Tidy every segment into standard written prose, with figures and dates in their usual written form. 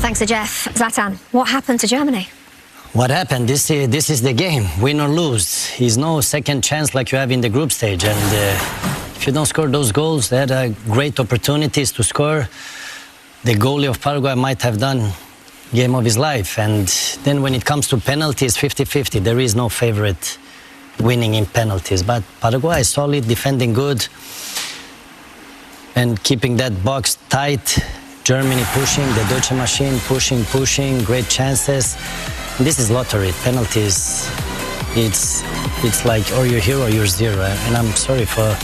Thanks to Jeff. Zlatan, what happened to Germany? What happened? This is the game. Win or lose. There's no second chance like you have in the group stage. And if you don't score those goals, they had great opportunities to score. The goalie of Paraguay might have done game of his life. And then when it comes to penalties, 50-50. There is no favorite winning in penalties. But Paraguay is solid, defending good, and keeping that box tight. Germany pushing, the Deutsche Machine pushing, great chances. This is lottery. Penalties, it's like or you're here or you're zero. And I'm sorry for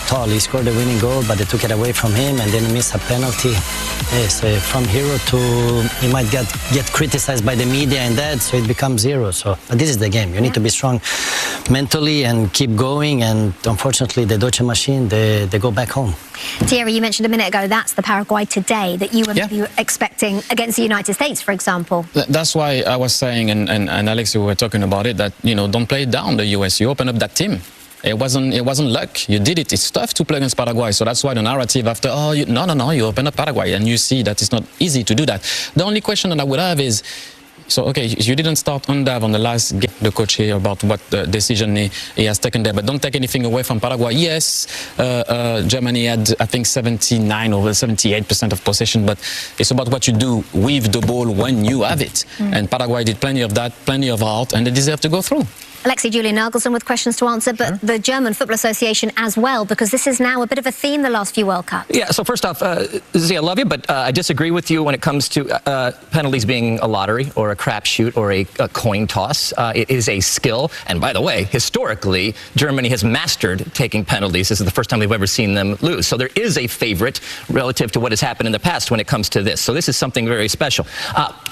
Tall. He scored the winning goal, but they took it away from him and then he missed a penalty. Yes, from hero to he might get criticized by the media and that, so it becomes zero. So, but this is the game. You need to be strong mentally and keep going. And unfortunately, the Deutsche Machine, they go back home. Thierry, you mentioned a minute ago that's the Paraguay today that you were expecting against the United States, for example. That's why I was saying, and Alex, we were talking about it, that don't play down the US. You open up that team. It wasn't luck. You did it. It's tough to play against Paraguay. So that's why the narrative after, no, you open up Paraguay. And you see that it's not easy to do that. The only question that I would have is, so, okay, you didn't start Undav on the last game, the coach here, about what the decision he has taken there. But don't take anything away from Paraguay. Yes, Germany had, I think, 79 or 78% of possession. But it's about what you do with the ball when you have it. And Paraguay did plenty of that, plenty of art, and they deserve to go through. Alexi, Julian Nagelsmann with questions to answer, but the German Football Association as well, because this is now a bit of a theme the last few World Cups. Yeah, so first off, Zia, I love you, but I disagree with you when it comes to penalties being a lottery or a crapshoot or a coin toss. It is a skill, and by the way, historically, Germany has mastered taking penalties. This is the first time we've ever seen them lose. So there is a favorite relative to what has happened in the past when it comes to this. So this is something very special.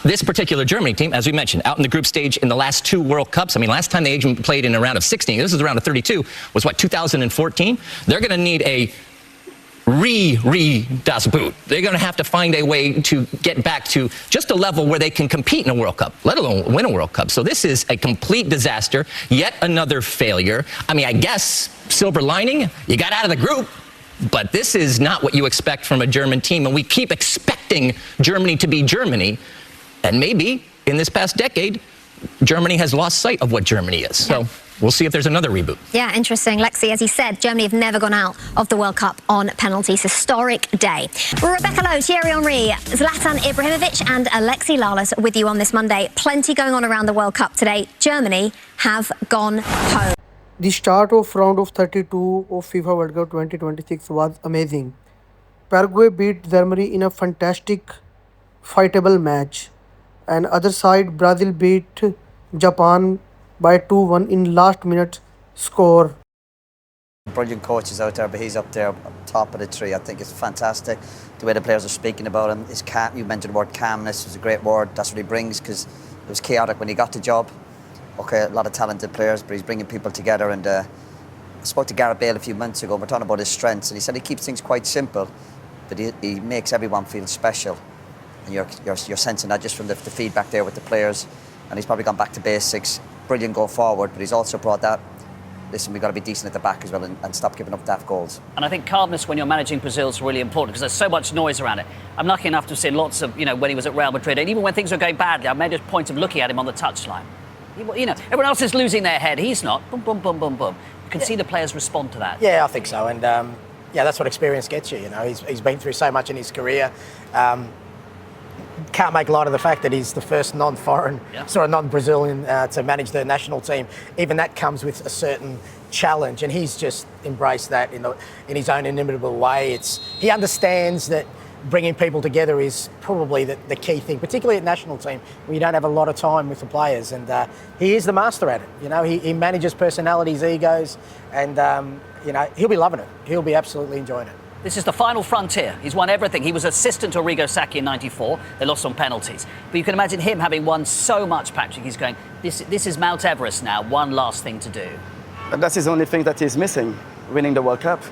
This particular Germany team, as we mentioned, out in the group stage in the last two World Cups. I mean, last time they played in a round of 16. This is a round of 32. Was what, 2014? They're going to need a das Boot. They're going to have to find a way to get back to just a level where they can compete in a World Cup, let alone win a World Cup. So this is a complete disaster. Yet another failure. I mean, I guess silver lining, you got out of the group. But this is not what you expect from a German team. And we keep expecting Germany to be Germany. And maybe in this past decade, Germany has lost sight of what Germany is. So we'll see if there's another reboot. Yeah, interesting. Lexi, as he said, Germany have never gone out of the World Cup on penalties. Historic day. Rebecca Lowe, Thierry Henry, Zlatan Ibrahimovic and Alexi Lalas with you on this Monday. Plenty going on around the World Cup today. Germany have gone home. The start of round of 32 of FIFA World Cup 2026 was amazing. Paraguay beat Germany in a fantastic, fightable match. And other side, Brazil beat Japan by 2-1 in last minute score. Brilliant coaches out there, but he's up there, top of the tree. I think it's fantastic the way the players are speaking about him. His you mentioned the word calmness is a great word. That's what he brings, because it was chaotic when he got the job. Okay, a lot of talented players, but he's bringing people together. And I spoke to Gareth Bale a few months ago. We're talking about his strengths, and he said he keeps things quite simple, but he makes everyone feel special. And you're sensing that just from the feedback there with the players. And he's probably gone back to basics. Brilliant going forward, but he's also brought that, listen, we've got to be decent at the back as well and stop giving up daft goals. And I think calmness when you're managing Brazil is really important because there's so much noise around it. I'm lucky enough to have seen lots of, when he was at Real Madrid, and even when things were going badly, I made a point of looking at him on the touchline. Everyone else is losing their head. He's not. Boom, boom, boom, boom, boom. You can see the players respond to that. Yeah, I think so. And, that's what experience gets you, He's been through so much in his career. Can't make light of the fact that he's the first non-foreign, non-Brazilian to manage the national team. Even that comes with a certain challenge, and he's just embraced that in his own inimitable way. He understands that bringing people together is probably the key thing, particularly at national team, where you don't have a lot of time with the players, and he is the master at it. He manages personalities, egos, and he'll be loving it. He'll be absolutely enjoying it. This is the final frontier. He's won everything. He was assistant to Arrigo Sacchi in '94. They lost on penalties. But you can imagine him having won so much, Patrick. He's going, this is Mount Everest now. One last thing to do. But that's his only thing that he's missing, winning the World Cup.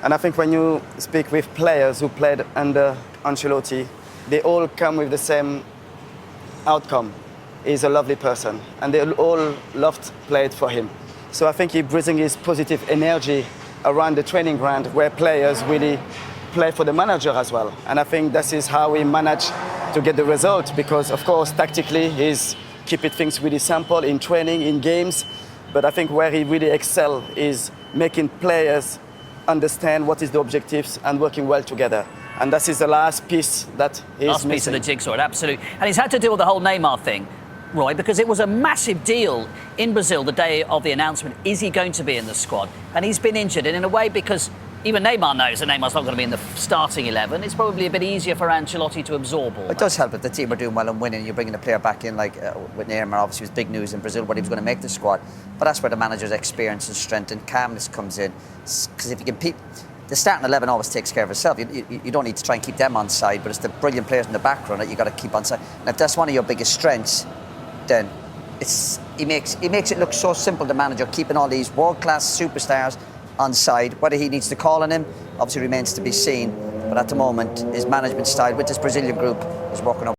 And I think when you speak with players who played under Ancelotti, they all come with the same outcome. He's a lovely person. And they all loved playing for him. So I think he's bringing his positive energy around the training ground where players really play for the manager as well. And I think this is how we manage to get the result, because of course tactically he's keeping things really simple in training, in games, but I think where he really excels is making players understand what is the objectives and working well together. And this is the last piece that he's last piece of the jigsaw, absolutely. And he's had to deal with the whole Neymar thing, Roy, because it was a massive deal in Brazil the day of the announcement. Is he going to be in the squad? And he's been injured, and in a way, because even Neymar knows that Neymar's not going to be in the starting 11, it's probably a bit easier for Ancelotti to absorb all that. It does help if the team are doing well and winning. You're bringing a player back in like with Neymar, obviously was big news in Brazil, but he was going to make the squad. But that's where the manager's experience and strength and calmness comes in. Because if you compete, the starting 11 always takes care of itself. You don't need to try and keep them on side, but it's the brilliant players in the background that you got to keep on side. And if that's one of your biggest strengths, then he makes it look so simple, the manager, keeping all these world-class superstars on side. Whether he needs to call on him obviously remains to be seen, but at the moment his management style with this Brazilian group is working out.